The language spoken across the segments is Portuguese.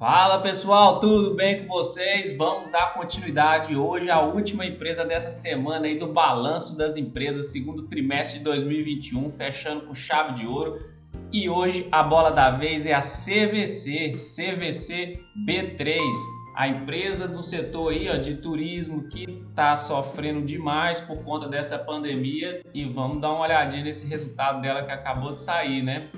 Fala pessoal, tudo bem com vocês? Vamos dar continuidade hoje à última empresa dessa semana aí do balanço das empresas, segundo trimestre de 2021, fechando com chave de ouro. E hoje a bola da vez é a CVC B3, a empresa do setor aí, de turismo que está sofrendo demais por conta dessa pandemia. E vamos dar uma olhadinha nesse resultado dela que acabou de sair, né?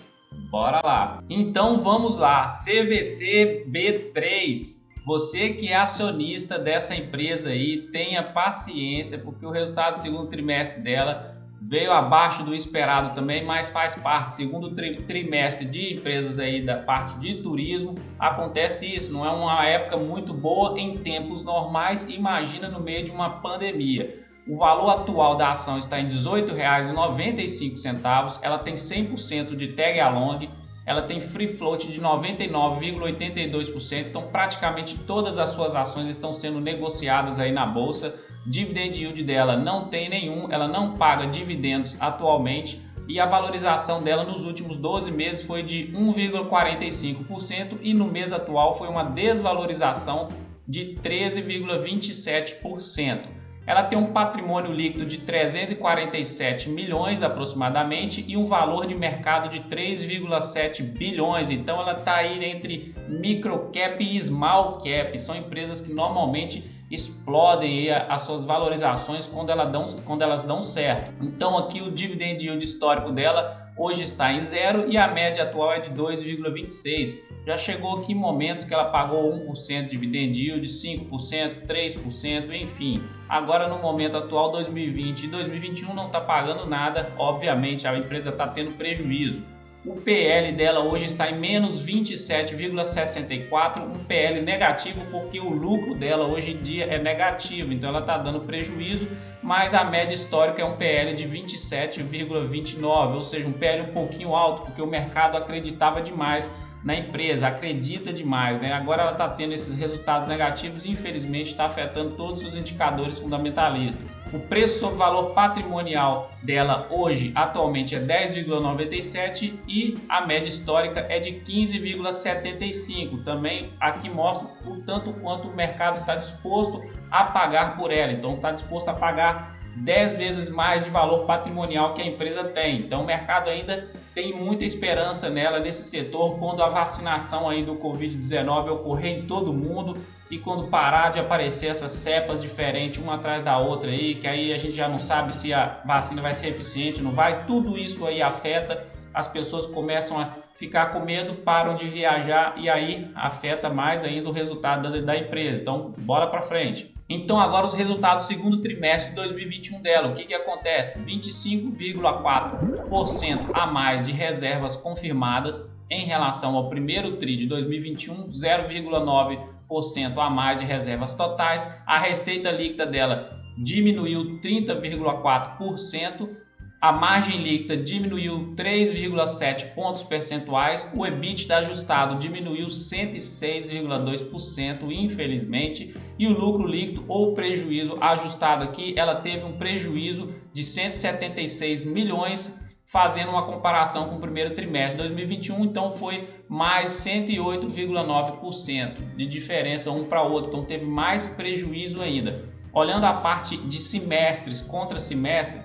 Bora lá! Então vamos lá, CVC B3. Você que é acionista dessa empresa aí, tenha paciência, porque o resultado do segundo trimestre dela veio abaixo do esperado também, mas faz parte. Segundo trimestre de empresas aí da parte de turismo, acontece isso, não é uma época muito boa em tempos normais, imagina no meio de uma pandemia. O valor atual da ação está em R$ 18,95, ela tem 100% de tag along, ela tem free float de 99,82%, então praticamente todas as suas ações estão sendo negociadas aí na bolsa. Dividend yield dela não tem nenhum, ela não paga dividendos atualmente e a valorização dela nos últimos 12 meses foi de 1,45% e no mês atual foi uma desvalorização de 13,27%. Ela tem um patrimônio líquido de 347 milhões aproximadamente e um valor de mercado de 3,7 bilhões. Então ela está aí entre microcap e small cap. São empresas que normalmente explodem as suas valorizações quando elas dão certo. Então aqui o dividend yield histórico dela hoje está em 0 e a média atual é de 2,26. Já chegou aqui momentos que ela pagou 1% de dividend yield, 5%, 3%, enfim. Agora no momento atual, 2020 e 2021 não está pagando nada, obviamente a empresa está tendo prejuízo. O PL dela hoje está em menos 27,64, um PL negativo porque o lucro dela hoje em dia é negativo, então ela está dando prejuízo, mas a média histórica é um PL de 27,29, ou seja, um PL um pouquinho alto porque o mercado acreditava demais na empresa, acredita demais, né? Agora ela está tendo esses resultados negativos e infelizmente está afetando todos os indicadores fundamentalistas. O preço sobre valor patrimonial dela hoje atualmente é 10,97 e a média histórica é de 15,75. Também aqui mostra o tanto quanto o mercado está disposto a pagar por ela. Então está disposto a pagar 10 vezes mais de valor patrimonial que a empresa tem. Então o mercado ainda tem muita esperança nela, nesse setor, quando a vacinação aí do Covid-19 ocorrer em todo mundo e quando parar de aparecer essas cepas diferentes uma atrás da outra aí, que aí a gente já não sabe se a vacina vai ser eficiente, não vai, tudo isso aí afeta, as pessoas começam a ficar com medo, param de viajar e aí afeta mais ainda o resultado da empresa. Então, bora para frente. Então agora os resultados do segundo trimestre de 2021 dela, o que acontece? 25,4% a mais de reservas confirmadas em relação ao primeiro TRI de 2021, 0,9% a mais de reservas totais. A receita líquida dela diminuiu 30,4%. A margem líquida diminuiu 3,7 pontos percentuais, o EBITDA ajustado diminuiu 106,2%, infelizmente, e o lucro líquido ou prejuízo ajustado aqui, ela teve um prejuízo de 176 milhões, fazendo uma comparação com o primeiro trimestre de 2021, então foi mais 108,9% de diferença um para o outro, então teve mais prejuízo ainda. Olhando a parte de semestres contra semestre,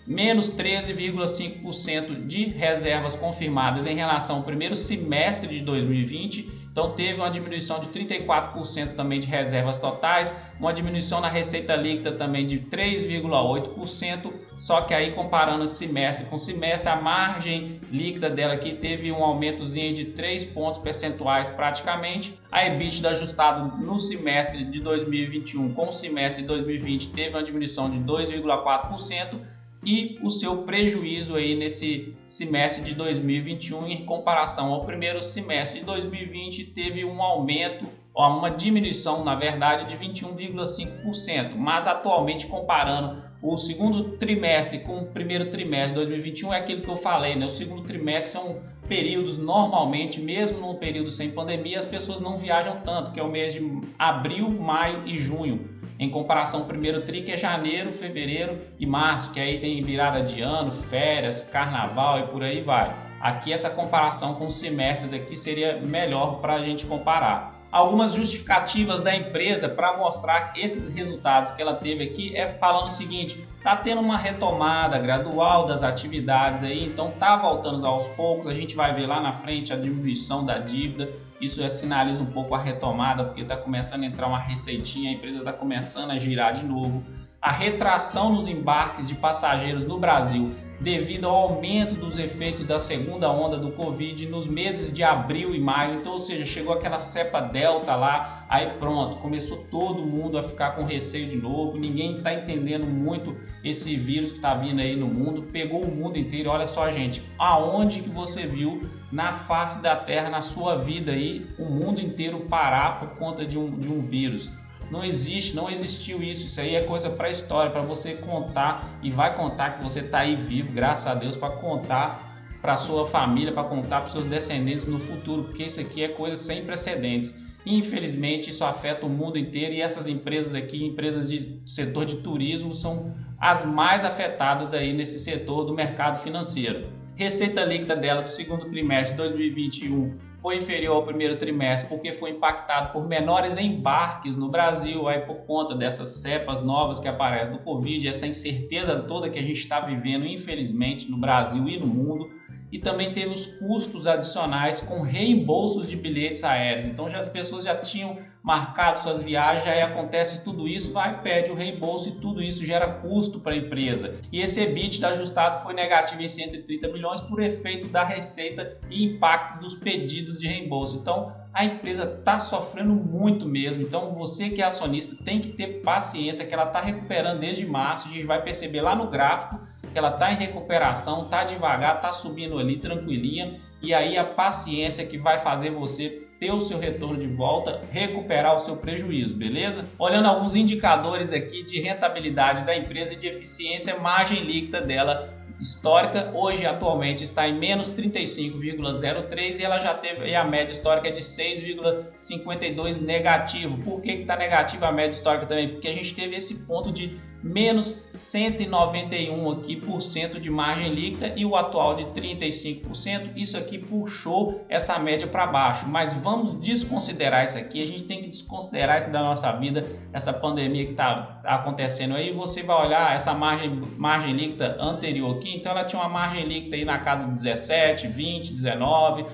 menos 13,5% de reservas confirmadas em relação ao primeiro semestre de 2020. Então teve uma diminuição de 34% também de reservas totais, uma diminuição na receita líquida também de 3,8%, só que aí comparando semestre com semestre, a margem líquida dela aqui teve um aumentozinho de 3 pontos percentuais praticamente. A EBITDA ajustado no semestre de 2021 com o semestre de 2020 teve uma diminuição de 2,4%, e o seu prejuízo aí nesse semestre de 2021 em comparação ao primeiro semestre de 2020 teve um aumento, ou uma diminuição na verdade de 21,5%, mas atualmente comparando o segundo trimestre com o primeiro trimestre de 2021 é aquilo que eu falei, né? O segundo trimestre são períodos normalmente, mesmo num período sem pandemia, as pessoas não viajam tanto, que é o mês de abril, maio e junho. Em comparação ao primeiro tri, que é janeiro, fevereiro e março, que aí tem virada de ano, férias, carnaval e por aí vai. Aqui essa comparação com os semestres aqui seria melhor para a gente comparar. Algumas justificativas da empresa para mostrar esses resultados que ela teve aqui é falando o seguinte: tá tendo uma retomada gradual das atividades aí, então tá voltando aos poucos. A gente vai ver lá na frente a diminuição da dívida. Isso sinaliza um pouco a retomada, porque está começando a entrar uma receitinha, a empresa está começando a girar de novo. A retração nos embarques de passageiros no Brasil devido ao aumento dos efeitos da segunda onda do Covid nos meses de abril e maio. Então, ou seja, chegou aquela cepa delta lá, aí pronto, começou todo mundo a ficar com receio de novo, ninguém está entendendo muito esse vírus que está vindo aí no mundo, pegou o mundo inteiro. Olha só, gente, aonde que você viu na face da Terra, na sua vida aí, o mundo inteiro parar por conta de um vírus? Não existe, não existiu isso. Isso aí é coisa para a história, para você contar, e vai contar que você está aí vivo, graças a Deus, para contar para sua família, para contar para os seus descendentes no futuro, porque isso aqui é coisa sem precedentes. Infelizmente, isso afeta o mundo inteiro, e essas empresas aqui, empresas de setor de turismo, são as mais afetadas aí nesse setor do mercado financeiro. Receita líquida dela do segundo trimestre de 2021 foi inferior ao primeiro trimestre porque foi impactado por menores embarques no Brasil, aí por conta dessas cepas novas que aparecem do Covid, essa incerteza toda que a gente está vivendo, infelizmente, no Brasil e no mundo. E também teve os custos adicionais com reembolsos de bilhetes aéreos. Então as pessoas já tinham marcado suas viagens, aí acontece tudo isso, vai, pede o reembolso, e tudo isso gera custo para a empresa. E esse EBITDA ajustado foi negativo em 130 milhões por efeito da receita e impacto dos pedidos de reembolso. Então a empresa está sofrendo muito mesmo. Então você que é acionista tem que ter paciência, que ela está recuperando desde março. A gente vai perceber lá no gráfico que ela está em recuperação, está devagar, está subindo ali tranquilinha, e aí a paciência que vai fazer você ter o seu retorno de volta, recuperar o seu prejuízo, beleza? Olhando alguns indicadores aqui de rentabilidade da empresa e de eficiência, margem líquida dela histórica hoje atualmente está em menos 35,03 e ela já teve a média histórica de 6,52 negativo. Por que está negativa a média histórica também? Porque a gente teve esse ponto de menos 191 aqui por cento de margem líquida e o atual de 35%. Isso aqui puxou essa média para baixo, mas vamos desconsiderar isso aqui. A gente tem que desconsiderar isso da nossa vida, essa pandemia que está acontecendo aí. Você vai olhar essa margem líquida anterior aqui, então ela tinha uma margem líquida aí na casa de 17, 20, 19,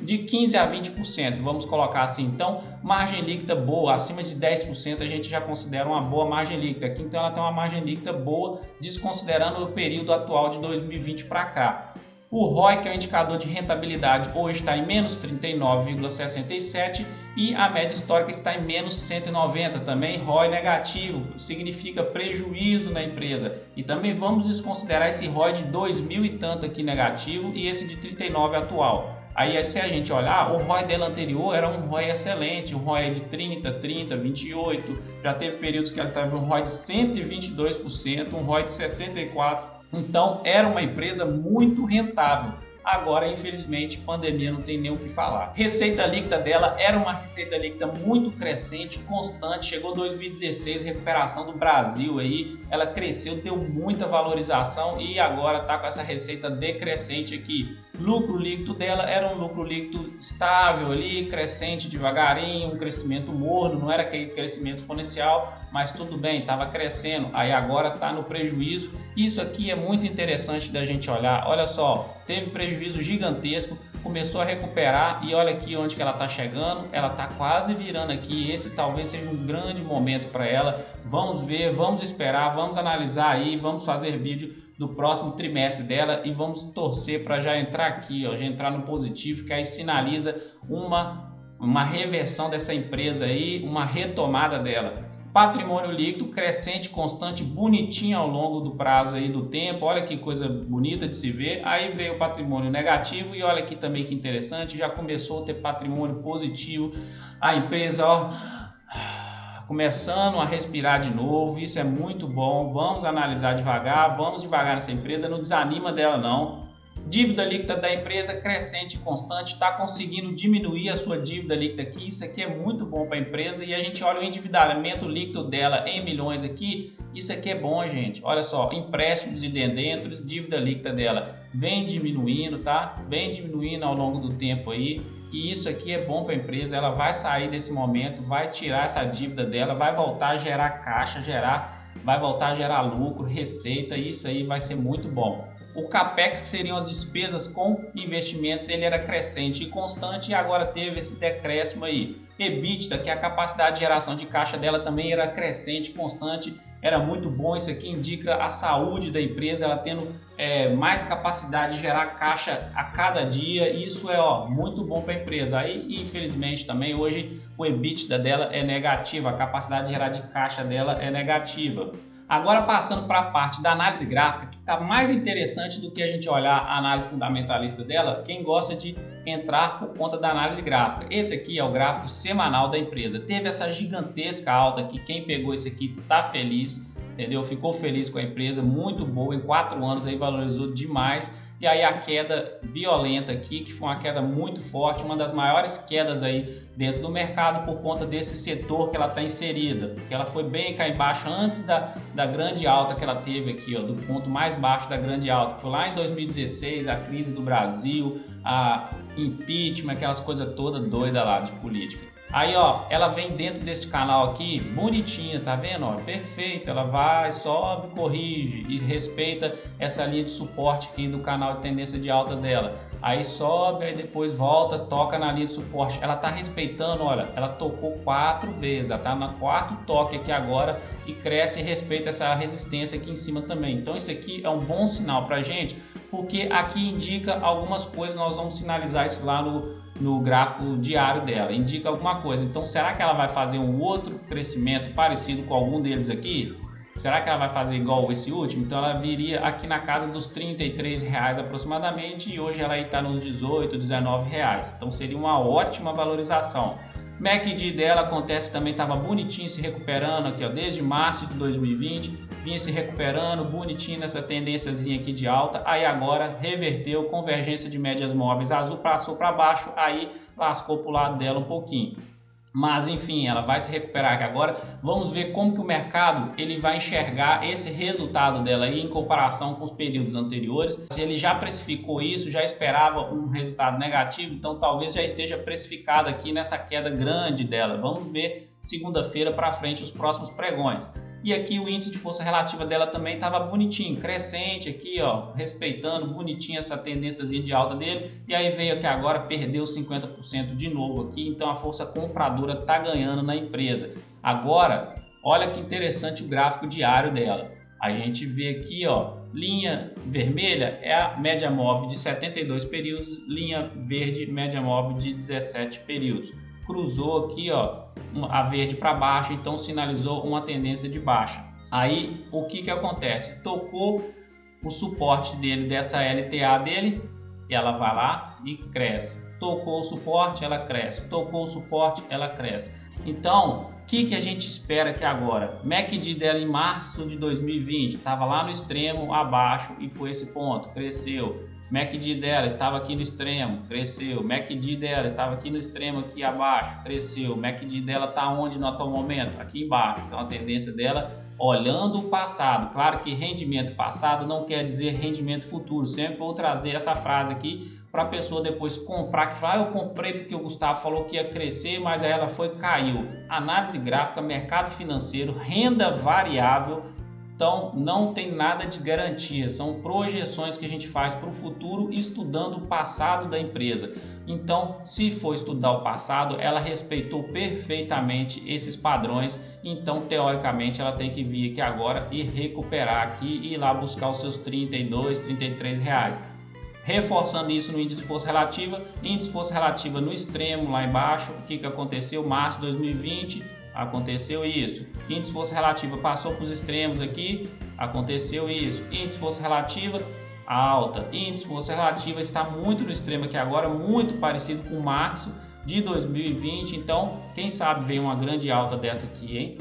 de 15 a 20%, vamos colocar assim. Então, margem líquida boa, acima de 10% a gente já considera uma boa margem líquida aqui. Então ela tem uma margem líquida boa, desconsiderando o período atual de 2020 para cá. O ROI, que é o indicador de rentabilidade, hoje está em menos 39,67 e a média histórica está em menos 190 também. ROI negativo, significa prejuízo na empresa. E também vamos desconsiderar esse ROI de 2000 e tanto aqui negativo e esse de 39 atual. Aí, se a gente olhar, o ROI dela anterior era um ROI excelente, um ROI de 30, 28, já teve períodos que ela teve um ROI de 122%, um ROI de 64%. Então, era uma empresa muito rentável. Agora, infelizmente, pandemia, não tem nem o que falar. Receita líquida dela era uma receita líquida muito crescente, constante. Chegou 2016, recuperação do Brasil aí, ela cresceu, deu muita valorização e agora está com essa receita decrescente aqui. Lucro líquido dela era um lucro líquido estável ali, crescente devagarinho, um crescimento morno, não era aquele crescimento exponencial, mas tudo bem, estava crescendo. Aí agora está no prejuízo. Isso aqui é muito interessante da gente olhar. Olha só, teve prejuízo gigantesco, começou a recuperar e olha aqui onde que ela está chegando. Ela está quase virando aqui. Esse talvez seja um grande momento para ela. Vamos ver, vamos esperar, vamos analisar aí, vamos fazer vídeo do próximo trimestre dela e vamos torcer para já entrar aqui, ó, já entrar no positivo, que aí sinaliza uma reversão dessa empresa aí, uma retomada dela. Patrimônio líquido crescente, constante, bonitinho ao longo do prazo aí do tempo. Olha que coisa bonita de se ver. Aí veio o patrimônio negativo e olha aqui também que interessante, já começou a ter patrimônio positivo. A empresa, ó, começando a respirar de novo. Isso é muito bom. Vamos analisar devagar, vamos devagar nessa empresa, não desanima dela não. Dívida líquida da empresa crescente e constante, está conseguindo diminuir a sua dívida líquida aqui. Isso aqui é muito bom para a empresa. E a gente olha o endividamento líquido dela em milhões aqui. Isso aqui é bom, gente. Olha só, empréstimos e debêntures, dívida líquida dela vem diminuindo, tá? Vem diminuindo ao longo do tempo aí. E isso aqui é bom para a empresa, ela vai sair desse momento, vai tirar essa dívida dela, vai voltar a gerar caixa, vai voltar a gerar lucro, receita, e isso aí vai ser muito bom. O CAPEX, que seriam as despesas com investimentos, ele era crescente e constante e agora teve esse decréscimo aí. EBITDA, que é a capacidade de geração de caixa dela, também era crescente, constante, era muito bom. Isso aqui indica a saúde da empresa, ela tendo mais capacidade de gerar caixa a cada dia, e isso é muito bom para a empresa. Aí, infelizmente, também hoje o EBITDA dela é negativo, a capacidade de gerar de caixa dela é negativa. Agora passando para a parte da análise gráfica, que está mais interessante do que a gente olhar a análise fundamentalista dela, quem gosta de entrar por conta da análise gráfica. Esse aqui é o gráfico semanal da empresa. Teve essa gigantesca alta aqui, quem pegou esse aqui está feliz, entendeu? Ficou feliz com a empresa, muito boa, em 4 anos aí valorizou demais. E aí a queda violenta aqui, que foi uma queda muito forte, uma das maiores quedas aí dentro do mercado por conta desse setor que ela está inserida, porque ela foi bem cá embaixo antes da grande alta que ela teve aqui, do ponto mais baixo da grande alta, que foi lá em 2016, a crise do Brasil, a impeachment, aquelas coisas todas doidas lá de política. Aí, ela vem dentro desse canal aqui, bonitinha, tá vendo? Perfeita, ela vai, sobe, corrige e respeita essa linha de suporte aqui do canal de tendência de alta dela. Aí sobe, aí depois volta, toca na linha de suporte. Ela tá respeitando, olha, ela tocou 4 vezes, ela tá no 4º toque aqui agora e cresce e respeita essa resistência aqui em cima também. Então isso aqui é um bom sinal pra gente, porque aqui indica algumas coisas, nós vamos sinalizar isso lá no gráfico diário dela, indica alguma coisa. Então será que ela vai fazer um outro crescimento parecido com algum deles aqui? Será que ela vai fazer igual esse último? Então ela viria aqui na casa dos R$33 aproximadamente e hoje ela está nos R$18, R$19. Então seria uma ótima valorização. MACD dela acontece também, estava bonitinho se recuperando aqui, desde março de 2020, vinha se recuperando bonitinho nessa tendênciazinha aqui de alta, aí agora reverteu, convergência de médias móveis, azul passou para baixo, aí lascou para o lado dela um pouquinho. Mas enfim, ela vai se recuperar aqui agora. Vamos ver como que o mercado ele vai enxergar esse resultado dela aí em comparação com os períodos anteriores. Se ele já precificou isso, já esperava um resultado negativo, então talvez já esteja precificado aqui nessa queda grande dela. Vamos ver segunda-feira para frente os próximos pregões. E aqui o índice de força relativa dela também estava bonitinho, crescente aqui, respeitando bonitinho essa tendênciazinha de alta dele. E aí veio aqui agora, perdeu 50% de novo aqui, então a força compradora está ganhando na empresa. Agora, olha que interessante o gráfico diário dela. A gente vê aqui, linha vermelha é a média móvel de 72 períodos, linha verde, média móvel de 17 períodos. Cruzou aqui, a verde para baixo, então sinalizou uma tendência de baixa. Aí o que acontece? Tocou o suporte dele, dessa LTA dele, e ela vai lá e cresce. Tocou o suporte, ela cresce. Tocou o suporte, ela cresce. Então, o que a gente espera aqui agora? MACD dela em março de 2020 estava lá no extremo abaixo e foi esse ponto, cresceu. MACD dela estava aqui no extremo, cresceu. MACD dela estava aqui no extremo, aqui abaixo, cresceu. MACD dela está onde no atual momento? Aqui embaixo. Então a tendência dela, olhando o passado. Claro que rendimento passado não quer dizer rendimento futuro. Sempre vou trazer essa frase aqui para a pessoa depois comprar, que fala, eu comprei porque o Gustavo falou que ia crescer, mas aí ela caiu. Análise gráfica, mercado financeiro, renda variável. Então não tem nada de garantia, são projeções que a gente faz para o futuro estudando o passado da empresa. Então, se for estudar o passado, ela respeitou perfeitamente esses padrões, então teoricamente ela tem que vir aqui agora e recuperar aqui e ir lá buscar os seus R$32, R$33. Reforçando isso no índice de força relativa, índice de força relativa no extremo lá embaixo, o que aconteceu? Março de 2020, aconteceu isso. Índice de força relativa passou para os extremos aqui, aconteceu isso. Índice de força relativa alta. Índice de força relativa está muito no extremo aqui agora, muito parecido com março de 2020. Então, quem sabe vem uma grande alta dessa aqui, hein?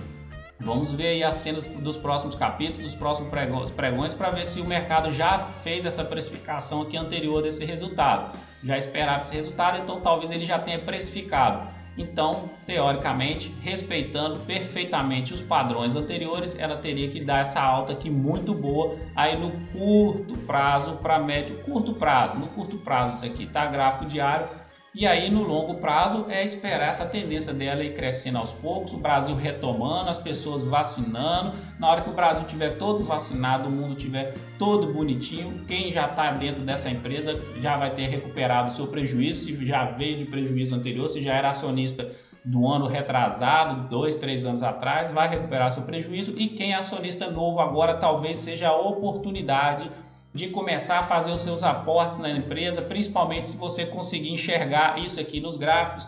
Vamos ver aí as cenas dos próximos capítulos, dos próximos pregões, para ver se o mercado já fez essa precificação aqui anterior desse resultado. Já esperava esse resultado, então talvez ele já tenha precificado. Então, teoricamente, respeitando perfeitamente os padrões anteriores, ela teria que dar essa alta aqui muito boa aí no curto prazo para médio, curto prazo, no curto prazo isso aqui, tá? Gráfico diário. E aí no longo prazo é esperar essa tendência dela ir crescendo aos poucos, o Brasil retomando, as pessoas vacinando. Na hora que o Brasil tiver todo vacinado, o mundo tiver todo bonitinho, quem já está dentro dessa empresa já vai ter recuperado o seu prejuízo, se já veio de prejuízo anterior, se já era acionista do ano retrasado, 2, 3 anos atrás, vai recuperar seu prejuízo. E quem é acionista novo agora, talvez seja a oportunidade de começar a fazer os seus aportes na empresa, principalmente se você conseguir enxergar isso aqui nos gráficos.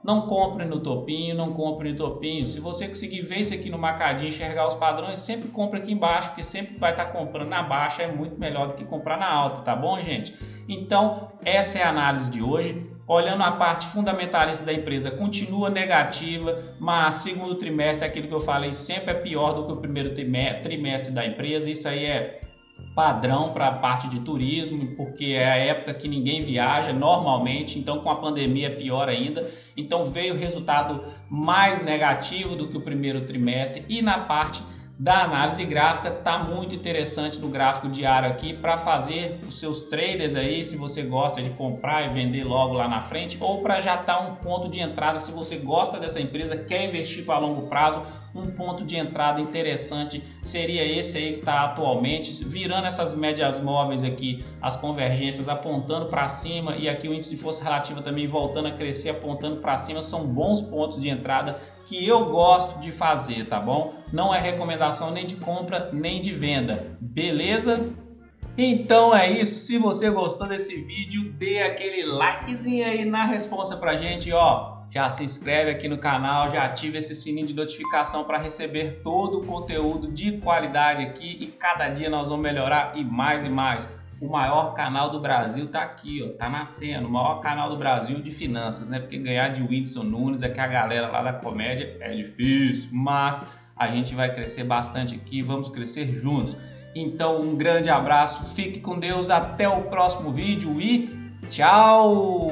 Não compre no topinho, não compre no topinho. Se você conseguir ver isso aqui no mercadinho, enxergar os padrões, sempre compra aqui embaixo, porque sempre vai estar comprando na baixa, é muito melhor do que comprar na alta, tá bom, gente? Então, essa é a análise de hoje. Olhando a parte fundamentalista da empresa, continua negativa, mas segundo trimestre, aquilo que eu falei, sempre é pior do que o primeiro trimestre da empresa. Isso aí é padrão para a parte de turismo, porque é a época que ninguém viaja normalmente, então com a pandemia é pior ainda. Então veio o resultado mais negativo do que o primeiro trimestre. E na parte da análise gráfica, tá muito interessante no gráfico diário aqui para fazer os seus traders aí, se você gosta de comprar e vender logo lá na frente, ou para já estar um ponto de entrada, se você gosta dessa empresa, quer investir para longo prazo, um ponto de entrada interessante seria esse aí que está atualmente, virando essas médias móveis aqui, as convergências apontando para cima, e aqui o índice de força relativa também voltando a crescer, apontando para cima, são bons pontos de entrada que eu gosto de fazer, tá bom? Não é recomendação nem de compra nem de venda, beleza? Então é isso, se você gostou desse vídeo, dê aquele likezinho aí na responsa pra gente, já se inscreve aqui no canal, já ativa esse sininho de notificação para receber todo o conteúdo de qualidade aqui, e cada dia nós vamos melhorar e mais e mais. O maior canal do Brasil tá aqui, tá nascendo, o maior canal do Brasil de finanças, né? Porque ganhar de Whindersson Nunes é que a galera lá da comédia é difícil, mas a gente vai crescer bastante aqui, vamos crescer juntos. Então um grande abraço, fique com Deus, até o próximo vídeo e tchau!